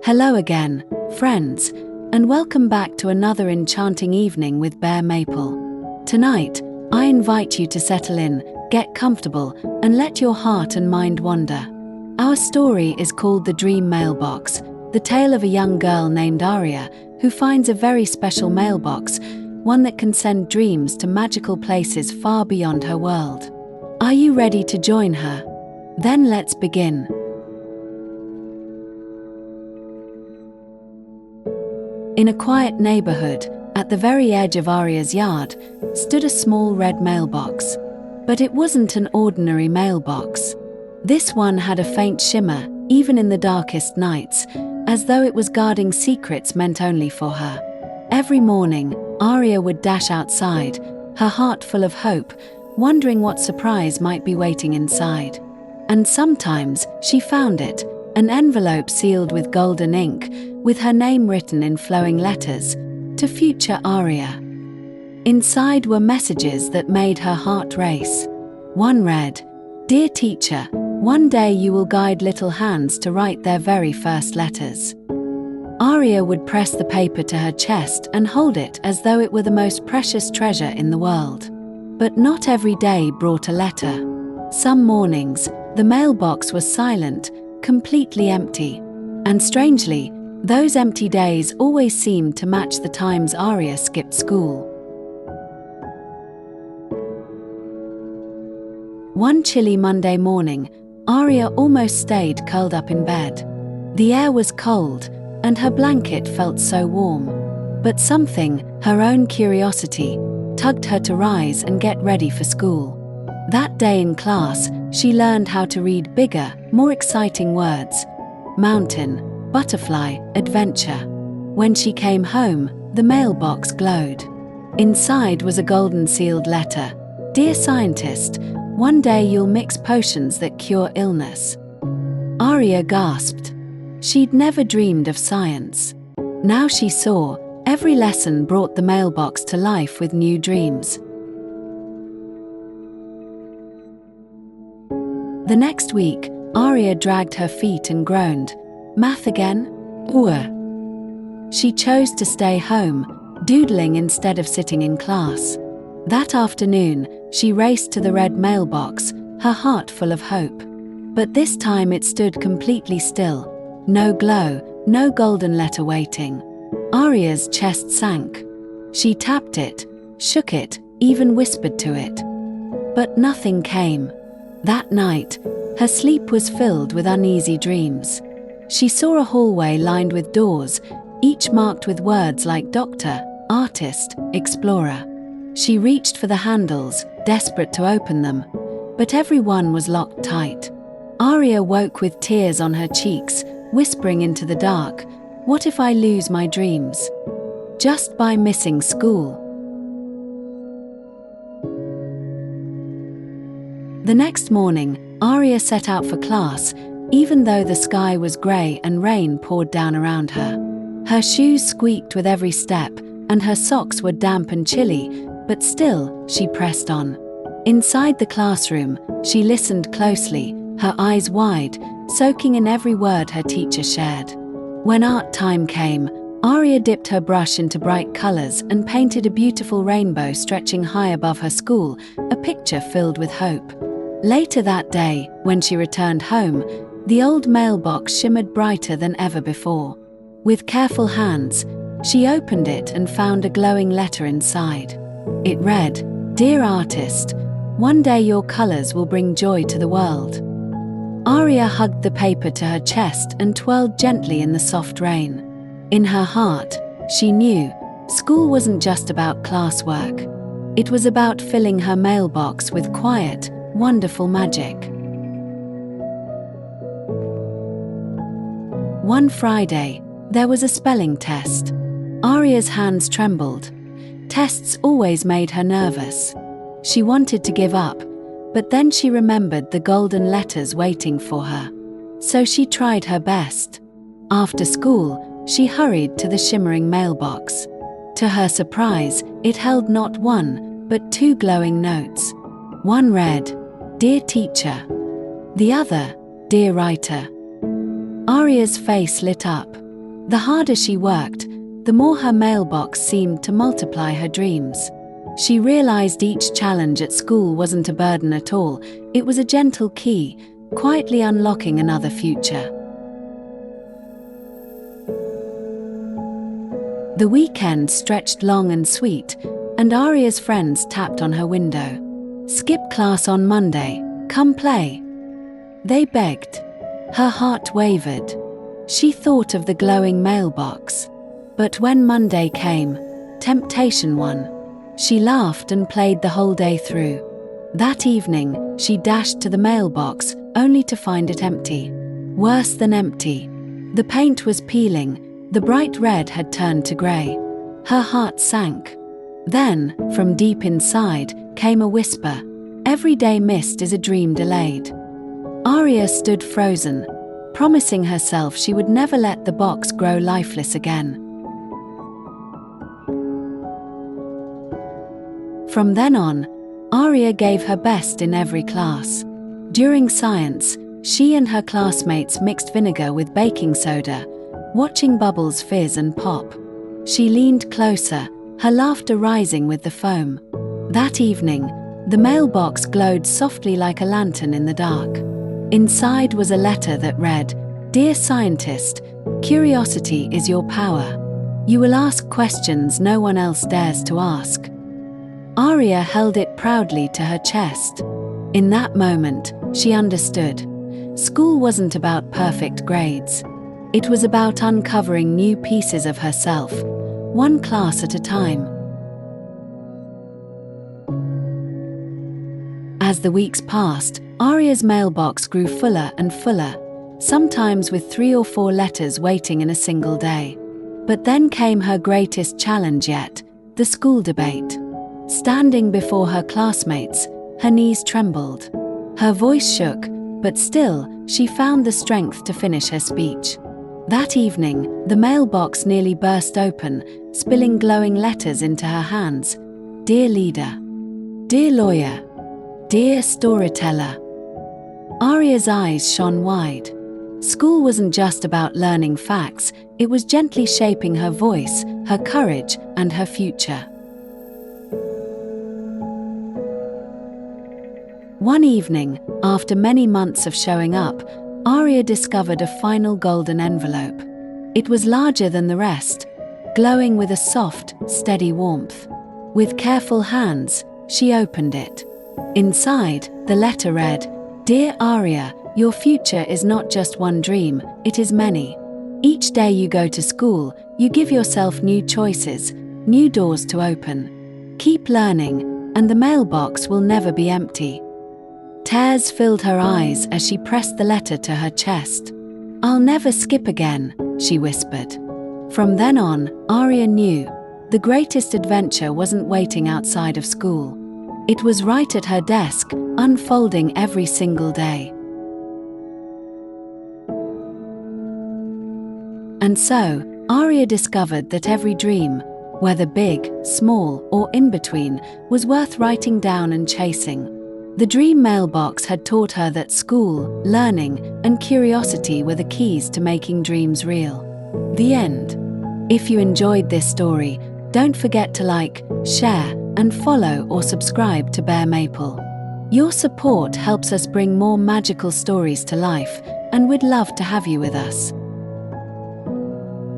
Hello again, friends, and welcome back to another enchanting evening with Bear Maple. Tonight, I invite you to settle in, get comfortable, and let your heart and mind wander. Our story is called The Dream Mailbox, the tale of a young girl named Aria who finds a very special mailbox, one that can send dreams to magical places far beyond her world. Are you ready to join her? Then let's begin. In a quiet neighborhood, at the very edge of Aria's yard, stood a small red mailbox. But it wasn't an ordinary mailbox. This one had a faint shimmer, even in the darkest nights, as though it was guarding secrets meant only for her. Every morning, Aria would dash outside, her heart full of hope, wondering what surprise might be waiting inside. And sometimes she found it, an envelope sealed with golden ink, with her name written in flowing letters, to future Aria. Inside were messages that made her heart race. One read, "Dear teacher, one day you will guide little hands to write their very first letters." Aria would press the paper to her chest and hold it as though it were the most precious treasure in the world. But not every day brought a letter. Some mornings, the mailbox was silent, completely empty. And strangely, those empty days always seemed to match the times Aria skipped school. One chilly Monday morning, Aria almost stayed curled up in bed. The air was cold, and her blanket felt so warm. But something, her own curiosity, tugged her to rise and get ready for school. That day in class, she learned how to read bigger, more exciting words: mountain, butterfly, adventure. When she came home, the mailbox glowed. Inside was a golden sealed letter. "Dear scientist, one day you'll mix potions that cure illness." Aria gasped. She'd never dreamed of science. Now she saw, every lesson brought the mailbox to life with new dreams. The next week, Aria dragged her feet and groaned, "Math again? Ugh." She chose to stay home, doodling instead of sitting in class. That afternoon, she raced to the red mailbox, her heart full of hope. But this time it stood completely still. No glow, no golden letter waiting. Aria's chest sank. She tapped it, shook it, even whispered to it. But nothing came. That night, her sleep was filled with uneasy dreams. She saw a hallway lined with doors, each marked with words like doctor, artist, explorer. She reached for the handles, desperate to open them, but every one was locked tight. Aria woke with tears on her cheeks, whispering into the dark, "What if I lose my dreams? Just by missing school?" The next morning, Aria set out for class, even though the sky was grey and rain poured down around her. Her shoes squeaked with every step, and her socks were damp and chilly, but still, she pressed on. Inside the classroom, she listened closely, her eyes wide, soaking in every word her teacher shared. When art time came, Aria dipped her brush into bright colours and painted a beautiful rainbow stretching high above her school, a picture filled with hope. Later that day, when she returned home, the old mailbox shimmered brighter than ever before. With careful hands, she opened it and found a glowing letter inside. It read, "Dear artist, one day your colours will bring joy to the world." Aria hugged the paper to her chest and twirled gently in the soft rain. In her heart, she knew, school wasn't just about classwork. It was about filling her mailbox with quiet, wonderful magic. One Friday, there was a spelling test. Aria's hands trembled. Tests always made her nervous. She wanted to give up, but then she remembered the golden letters waiting for her. So she tried her best. After school, she hurried to the shimmering mailbox. To her surprise, it held not one, but two glowing notes. One read, "Dear teacher." The other, "Dear writer." Aria's face lit up. The harder she worked, the more her mailbox seemed to multiply her dreams. She realized each challenge at school wasn't a burden at all, it was a gentle key, quietly unlocking another future. The weekend stretched long and sweet, and Aria's friends tapped on her window. "Skip class on Monday, come play." They begged. Her heart wavered. She thought of the glowing mailbox. But when Monday came, temptation won. She laughed and played the whole day through. That evening, she dashed to the mailbox, only to find it empty. Worse than empty. The paint was peeling, the bright red had turned to grey. Her heart sank. Then, from deep inside, came a whisper. Every day missed is a dream delayed. Aria stood frozen, promising herself she would never let the box grow lifeless again. From then on, Aria gave her best in every class. During science, she and her classmates mixed vinegar with baking soda, watching bubbles fizz and pop. She leaned closer, her laughter rising with the foam. That evening, the mailbox glowed softly like a lantern in the dark. Inside was a letter that read, "Dear scientist, curiosity is your power. You will ask questions no one else dares to ask." Aria held it proudly to her chest. In that moment, she understood. School wasn't about perfect grades. It was about uncovering new pieces of herself, one class at a time. As the weeks passed, Aria's mailbox grew fuller and fuller, sometimes with 3 or 4 letters waiting in a single day. But then came her greatest challenge yet, the school debate. Standing before her classmates, her knees trembled. Her voice shook, but still, she found the strength to finish her speech. That evening, the mailbox nearly burst open, spilling glowing letters into her hands. "Dear leader. Dear lawyer. Dear storyteller." Aria's eyes shone wide. School wasn't just about learning facts, it was gently shaping her voice, her courage, and her future. One evening, after many months of showing up, Aria discovered a final golden envelope. It was larger than the rest, glowing with a soft, steady warmth. With careful hands, she opened it. Inside, the letter read, "Dear Aria, your future is not just one dream, it is many. Each day you go to school, you give yourself new choices, new doors to open. Keep learning, and the mailbox will never be empty." Tears filled her eyes as she pressed the letter to her chest. "I'll never skip again," she whispered. From then on, Aria knew the greatest adventure wasn't waiting outside of school. It was right at her desk, unfolding every single day. And so, Aria discovered that every dream, whether big, small, or in between, was worth writing down and chasing. The Dream Mailbox had taught her that school, learning, and curiosity were the keys to making dreams real. The end. If you enjoyed this story, don't forget to like, share, and follow or subscribe to Bear Maple. Your support helps us bring more magical stories to life, and we'd love to have you with us.